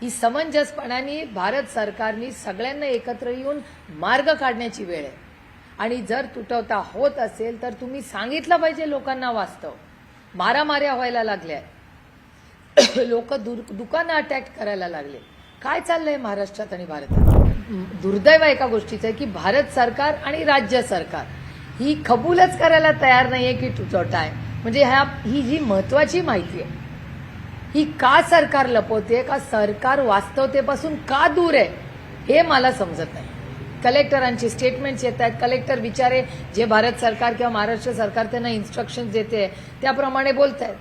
ही समंजसपणाने भारत सरकारने सगळ्यांना एकत्र येऊन मार्ग काढण्याची वेळ आहे। आणि जर तुटवता होत असेल तर तुम्ही सांगितलं पाहिजे लोकांना। वास्तव मारामाऱ्या व्हायला लागल्या, लोक दुकानं अटॅक करायला लागले। काय चाललंय महाराष्ट्रात आणि भारतात? दुर्दैव एका गोष्टीचं आहे की भारत सरकार आणि राज्य सरकार ही कबूलच करायला तयार नाहीये की तुटवता आहे। म्हणजे ही जी महत्वाची माहिती आहे ही का सरकार लपवते, का सरकार वास्तवतेपासून का दूर आहे हे मला समजत नाही। कलेक्टरांची स्टेटमेंट्स येत आहेत, कलेक्टर बिचारे जे भारत सरकार किंवा महाराष्ट्र सरकार त्यांना इन्स्ट्रक्शन्स देते त्याप्रमाणे बोलत आहेत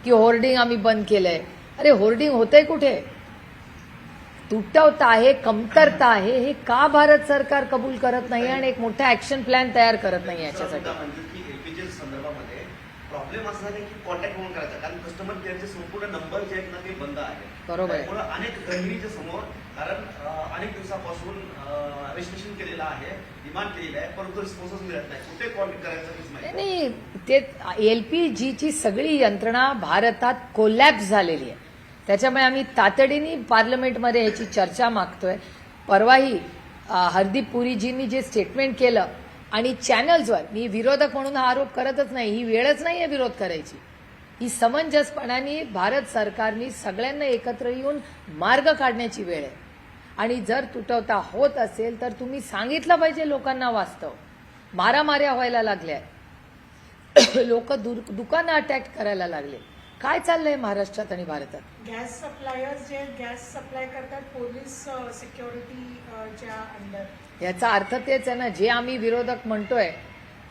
की होर्डिंग आम्ही बंद केलंय। अरे होर्डिंग होतंय कुठे? तुटवता आहे, कमतरता आहे, हे का भारत सरकार कबूल करत नाही आणि एक मोठा ऍक्शन प्लॅन तयार करत नाही याच्यासाठी? एलपीजी संदर्भामध्ये प्रॉब्लेम असा आहे की कॉन्टॅक्ट म्हणून करायचा, कारण कस्टमर केअरचे संपूर्ण नंबर जे आहेत ना ते बंद आहे। बरोबर आहे। त्यामुळे अनेक गृहिणीच्या समोर, कारण अनेक दिवसापासून रजिस्ट्रेशन केलेलं आहे, डिमांड केलेलं आहे, परंतु रिस्पॉन्सच मिळत नाही। कुठे कॉन्टॅक्ट करायचं नाही, ते एलपीजीची सगळी यंत्रणा भारतात कोलॅप्स झालेली आहे। त्याच्यामुळे आम्ही तातडीने पार्लमेंटमध्ये याची चर्चा मागतोय। परवाही हरदीप पुरीजींनी जे स्टेटमेंट केलं आणि चॅनल्सवर, मी विरोधक म्हणून हा आरोप करतच नाही, ही वेळच नाही आहे विरोध करायची। ही समंजसपणाने भारत सरकारने सगळ्यांना एकत्र येऊन मार्ग काढण्याची वेळ आहे। आणि जर तुटवता होत असेल तर तुम्ही सांगितलं पाहिजे लोकांना। वास्तव मारामाऱ्या व्हायला लागल्या, लोक दुकानं अटॅक करायला लागले। काय चाललंय महाराष्ट्रात आणि भारतात? गॅस सप्लायर्स जे गॅस सप्लाय करतात पोलीस सिक्युरिटीच्या अंडर, याचा अर्थ तेच आहे ना, जे आम्ही विरोधक म्हणतोय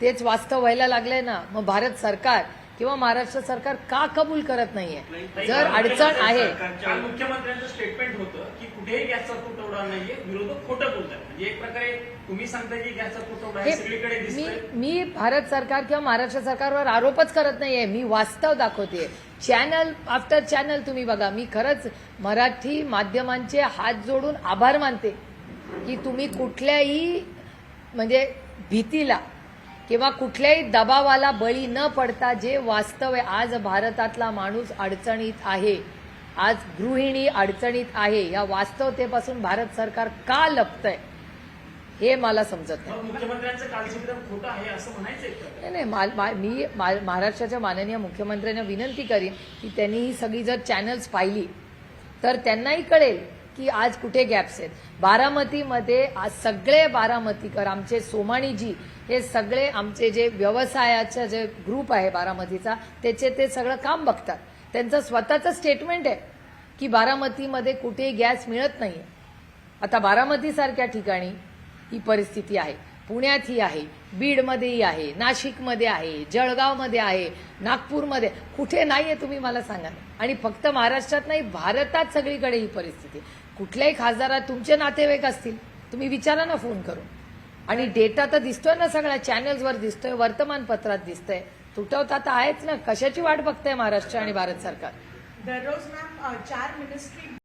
तेच वास्तव व्हायला लागलंय ना। मग भारत सरकार किंवा महाराष्ट्र सरकार का कबूल करत नाहीये? जर अडचण आहे, काल मुख्यमंत्र्यांचं स्टेटमेंट होतं की कुठेही गॅसचा तुटवडा नाहीये, विरोधक खोटं बोलतात। म्हणजे एक प्रकारे तुम्ही सांगताय की गॅसचा तुटवडा आहे, सगळीकडे दिसतोय। मी भारत सरकार किंवा महाराष्ट्र सरकारवर आरोपच करत नाहीये, मी वास्तव दाखवते। चॅनल आफ्टर चॅनल तुम्ही बघा। मी खरंच मराठी माध्यमांचे हात जोडून आभार मानते की तुम्ही कुठल्याही म्हणजे भीतीला किंवा कुठल्याही दबावाला बळी न पडता जे वास्तव आहे, आज भारतातला माणूस अडचणीत आहे, आज गृहिणी अडचणीत आहे, या वास्तवतेपासून भारत सरकार का लपतंय हे मला समजत नाही। मुख्यमंत्र्यांचं कालचं विधान खोटं आहे असं म्हणायचंय? नाही, मी महाराष्ट्राच्या माननीय मुख्यमंत्र्यांना विनंती करीन की त्यांनी ही सगळी जर चॅनल्स पाहिली तर त्यांनाही कळेल की आज कुठे गॅप्स आहेत। बारामतीमध्ये आज सगळे बारामतीकर, आमचे सोमाणीजी, हे सगळे आमचे जे व्यवसायाचं जे ग्रुप आहे बारामतीचा, त्याचे ते सगळं काम बघतात। त्यांचं स्वतःचं स्टेटमेंट आहे की बारामतीमध्ये कुठेही गॅस मिळत नाहीये। आता बारामतीसारख्या ठिकाणी ही परिस्थिती आहे, पुण्यातही आहे, बीडमध्येही आहे, नाशिकमध्ये आहे, जळगावमध्ये आहे, नागपूरमध्ये, कुठे नाहीये तुम्ही मला सांगा। आणि फक्त महाराष्ट्रात नाही, भारतात सगळीकडे ही परिस्थिती। कुठल्याही खासदारात तुमचे नातेवाईक असतील, तुम्ही विचारा ना फोन करून। आणि डेटा तर दिसतोय ना, सगळ्या चॅनल्सवर दिसतोय, वर्तमानपत्रात दिसतंय। तुटवता तर आहेच ना, कशाची वाट बघताय महाराष्ट्र आणि भारत सरकार? दररोज मॅम 4 मिनिस्ट्री